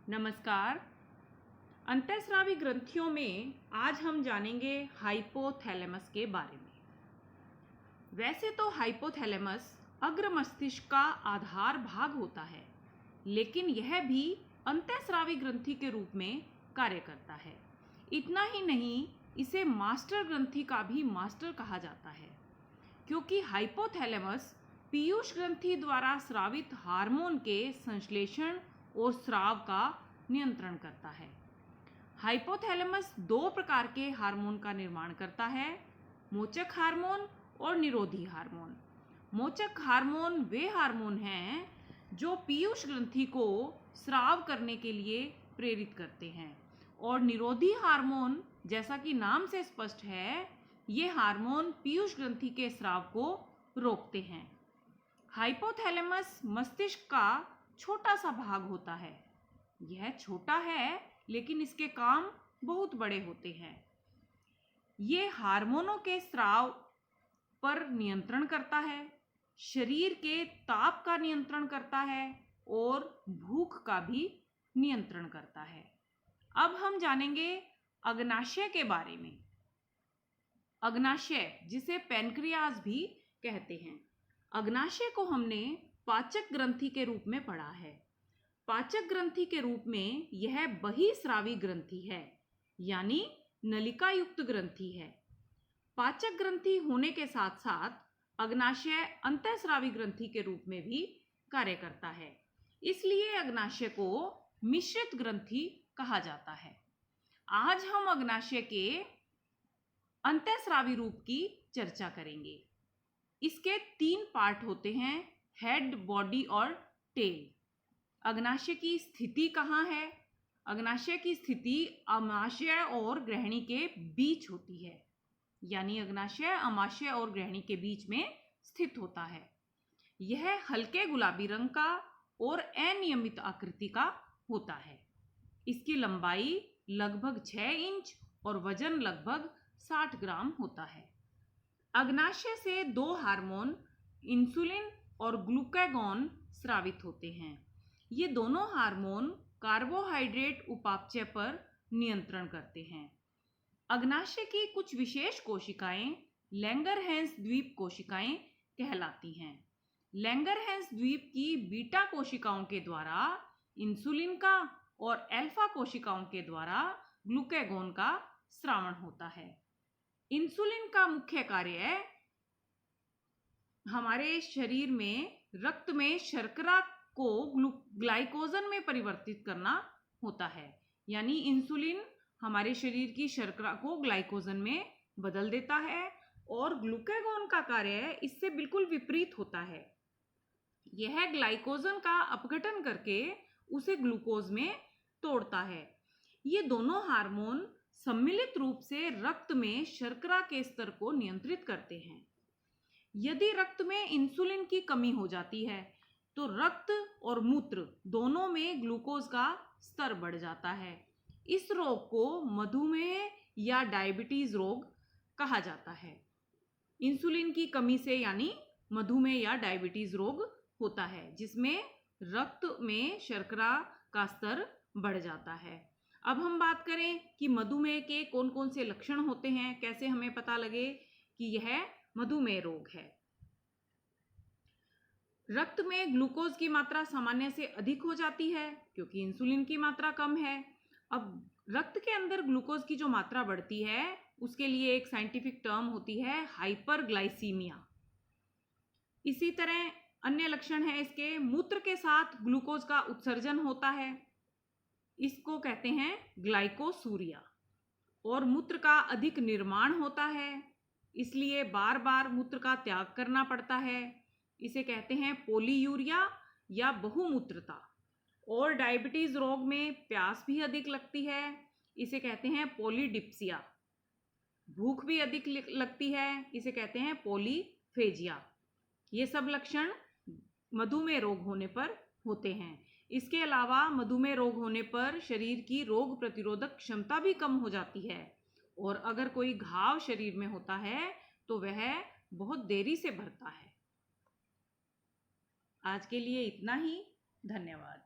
नमस्कार। अंतःस्रावी ग्रंथियों में आज हम जानेंगे हाइपोथैलेमस के बारे में। वैसे तो हाइपोथैलेमस अग्र मस्तिष्क का आधार भाग होता है, लेकिन यह भी अंतःस्रावी ग्रंथि के रूप में कार्य करता है। इतना ही नहीं, इसे मास्टर ग्रंथि का भी मास्टर कहा जाता है, क्योंकि हाइपोथैलेमस पीयूष ग्रंथि द्वारा स्रावित हार्मोन के संश्लेषण और स्राव का नियंत्रण करता है। हाइपोथैलेमस दो प्रकार के हार्मोन का निर्माण करता है, मोचक हार्मोन और निरोधी हार्मोन। मोचक हार्मोन वे हार्मोन हैं जो पीयूष ग्रंथि को स्राव करने के लिए प्रेरित करते हैं, और निरोधी हार्मोन, जैसा कि नाम से स्पष्ट है, ये हार्मोन पीयूष ग्रंथि के स्राव को रोकते हैं। हाइपोथैलेमस मस्तिष्क का छोटा सा भाग होता है। यह छोटा है, लेकिन इसके काम बहुत बड़े होते हैं। ये हार्मोनों के स्राव पर नियंत्रण करता है, शरीर के ताप का नियंत्रण करता है और भूख का भी नियंत्रण करता है। अब हम जानेंगे अग्नाशय के बारे में। अग्नाशय, जिसे पैनक्रियाज भी कहते हैं, अग्नाशय को हमने पाचक ग्रंथि के रूप में पढ़ा है। पाचक ग्रंथि के रूप में यह बहिस्रावी ग्रंथि है, यानी नलिका युक्त ग्रंथि है। पाचक ग्रंथि होने के साथ साथ अग्नाशय अंतःस्रावी ग्रंथि के रूप में भी कार्य करता है, इसलिए अग्नाशय को मिश्रित ग्रंथि कहा जाता है। आज हम अग्नाशय के अंतःस्रावी रूप की चर्चा करेंगे। इसके 3 पार्ट होते हैं, हेड, बॉडी और टेल। अग्नाशय की स्थिति कहाँ है? अग्नाशय की स्थिति अमाशय और ग्रहणी के बीच होती है, यानी अग्नाशय अमाशय और ग्रहणी के बीच में स्थित होता है। यह हल्के गुलाबी रंग का और अनियमित आकृति का होता है। इसकी लंबाई लगभग 6 इंच और वजन लगभग 60 ग्राम होता है। अग्नाशय से 2 हार्मोन इंसुलिन और ग्लूकागॉन स्रावित होते हैं। ये दोनों हार्मोन कार्बोहाइड्रेट उपापचय पर नियंत्रण करते हैं। अग्नाशय की कुछ विशेष कोशिकाएं लैंगरहैंस द्वीप कोशिकाएं कहलाती हैं। लैंगरहैंस द्वीप की बीटा कोशिकाओं के द्वारा इंसुलिन का और अल्फा कोशिकाओं के द्वारा ग्लूकागॉन का स्रावण होता है। इंसुलिन का मुख्य कार्य हमारे शरीर में रक्त में शर्करा को ग्लाइकोजन में परिवर्तित करना होता है, यानी इंसुलिन हमारे शरीर की शर्करा को ग्लाइकोजन में बदल देता है, और ग्लूकागॉन का कार्य इससे बिल्कुल विपरीत होता है। यह ग्लाइकोजन का अपघटन करके उसे ग्लूकोज में तोड़ता है। ये दोनों हार्मोन सम्मिलित रूप से रक्त में शर्करा के स्तर को नियंत्रित करते हैं। यदि रक्त में इंसुलिन की कमी हो जाती है तो रक्त और मूत्र दोनों में ग्लूकोज का स्तर बढ़ जाता है। इस रोग को मधुमेह या डायबिटीज रोग कहा जाता है। इंसुलिन की कमी से यानी मधुमेह या डायबिटीज रोग होता है, जिसमें रक्त में शर्करा का स्तर बढ़ जाता है। अब हम बात करें कि मधुमेह के कौन कौन से लक्षण होते हैं, कैसे हमें पता लगे कि यह मधुमेह रोग है। रक्त में ग्लूकोज की मात्रा सामान्य से अधिक हो जाती है, क्योंकि इंसुलिन की मात्रा कम है। अब रक्त के अंदर ग्लूकोज की जो मात्रा बढ़ती है, उसके लिए एक साइंटिफिक टर्म होती है हाइपरग्लाइसीमिया। इसी तरह अन्य लक्षण है इसके, मूत्र के साथ ग्लूकोज का उत्सर्जन होता है, इसको कहते हैं ग्लाइकोसूरिया, और मूत्र का अधिक निर्माण होता है, इसलिए बार बार मूत्र का त्याग करना पड़ता है, इसे कहते हैं पोलीयूरिया या बहुमूत्रता। और डायबिटीज रोग में प्यास भी अधिक लगती है, इसे कहते हैं पोलीडिप्सिया। भूख भी अधिक लगती है, इसे कहते हैं पोलीफेजिया। ये सब लक्षण मधुमेह रोग होने पर होते हैं। इसके अलावा मधुमेह रोग होने पर शरीर की रोग प्रतिरोधक क्षमता भी कम हो जाती है, और अगर कोई घाव शरीर में होता है तो वह बहुत देरी से भरता है। आज के लिए इतना ही। धन्यवाद।